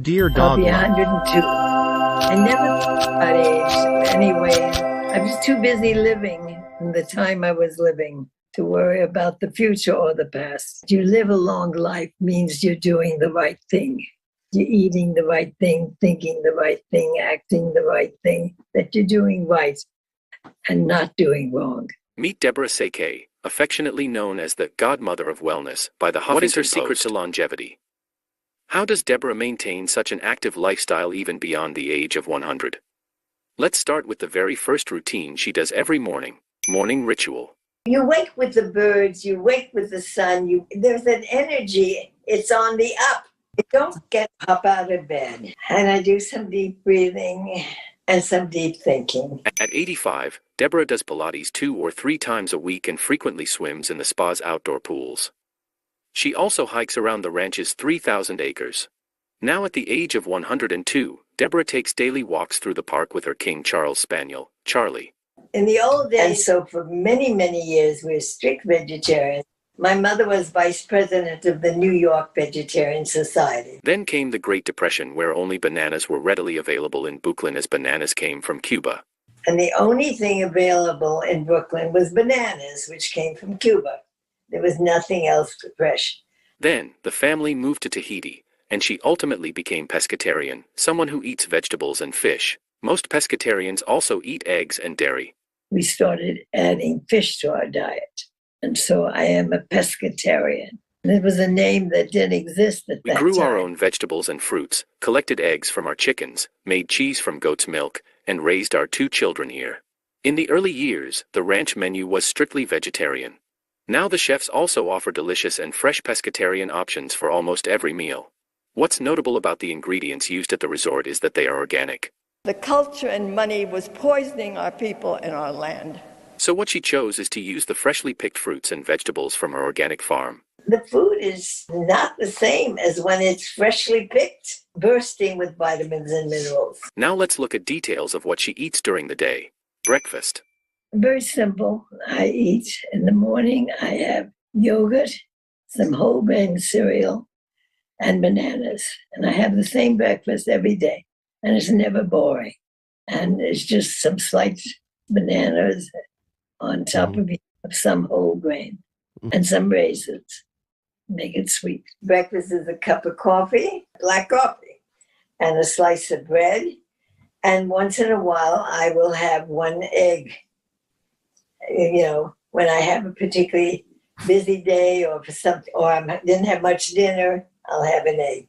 Dear I'll be Dogma, 102. I never thought about age anyway. I was too busy living in the time I was living to worry about the future or the past. You live a long life means you're doing the right thing. You're eating the right thing, thinking the right thing, acting the right thing, that you're doing right and not doing wrong. Meet Deborah Seke, affectionately known as the godmother of wellness by the Huffington Post. What is her secret to longevity? How does Deborah maintain such an active lifestyle even beyond the age of 100? Let's start with the very first routine she does every morning, morning ritual. You wake with the birds, you wake with the sun, there's an energy, it's on the up. You don't get up out of bed. And I do some deep breathing and some deep thinking. At 85, Deborah does Pilates 2 or 3 times a week and frequently swims in the spa's outdoor pools. She also hikes around the ranch's 3,000 acres. Now at the age of 102, Deborah takes daily walks through the park with her King Charles Spaniel, Charlie. In the old days, and so for many, many years, we were strict vegetarians. My mother was vice president of the New York Vegetarian Society. Then came the Great Depression, where only bananas were readily available in Brooklyn as bananas came from Cuba. And the only thing available in Brooklyn was bananas, which came from Cuba. There was nothing else fresh. Then the family moved to Tahiti, and she ultimately became pescatarian, someone who eats vegetables and fish. Most pescatarians also eat eggs and dairy. We started adding fish to our diet. And so I am a pescatarian. It was a name that didn't exist at that time. We grew our own vegetables and fruits, collected eggs from our chickens, made cheese from goat's milk, and raised our 2 children here. In the early years, the ranch menu was strictly vegetarian. Now the chefs also offer delicious and fresh pescatarian options for almost every meal. What's notable about the ingredients used at the resort is that they are organic. The culture and money was poisoning our people and our land. So what she chose is to use the freshly picked fruits and vegetables from her organic farm. The food is not the same as when it's freshly picked, bursting with vitamins and minerals. Now let's look at details of what she eats during the day. Breakfast. Very simple. I eat in the morning, I have yogurt, some whole grain cereal, and bananas. And I have the same breakfast every day. And it's never boring. And it's just some sliced bananas on top of some whole grain and some raisins. Make it sweet. Breakfast is a cup of coffee, black coffee, and a slice of bread. And once in a while, I will have 1 egg. You know, when I have a particularly busy day or for something, or I didn't have much dinner, I'll have an egg.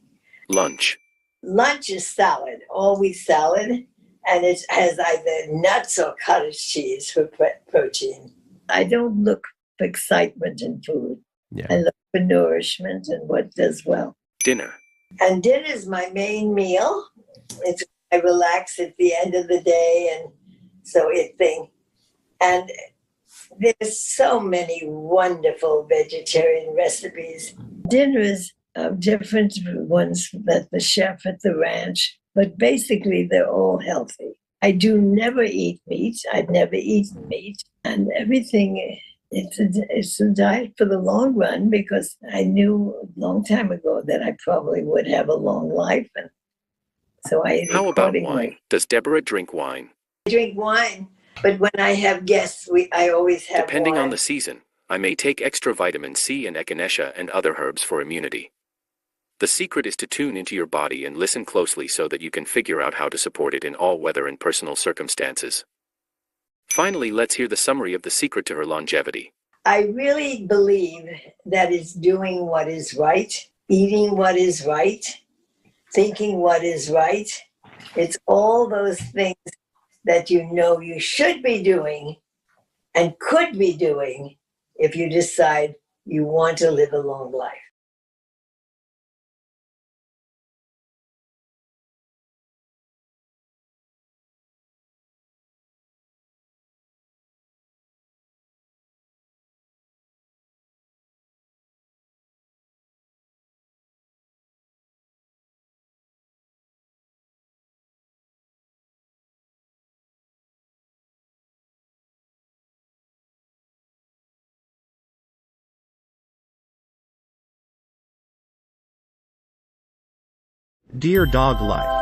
Lunch. Lunch is salad, always salad. And it has either nuts or cottage cheese for protein. I don't look for excitement in food. Yeah. I look for nourishment and what does well. Dinner. And dinner is my main meal. I relax at the end of the day, and so it thing. And there's so many wonderful vegetarian recipes. Dinners are different ones that the chef at the ranch, but basically they're all healthy. I do never eat meat. I've never eaten meat. And everything, it's a diet for the long run, because I knew a long time ago that I probably would have a long life. And so I ate How about accordingly. wine? Does Deborah drink wine? I drink wine, but when I have guests, I always have Depending wine. on the season, I may take extra vitamin C and echinacea and other herbs for immunity. The secret is to tune into your body and listen closely so that you can figure out how to support it in all weather and personal circumstances. Finally, let's hear the summary of the secret to her longevity. I really believe that it's doing what is right, eating what is right, thinking what is right. It's all those things that you know you should be doing and could be doing if you decide you want to live a long life. Dear Dog Life.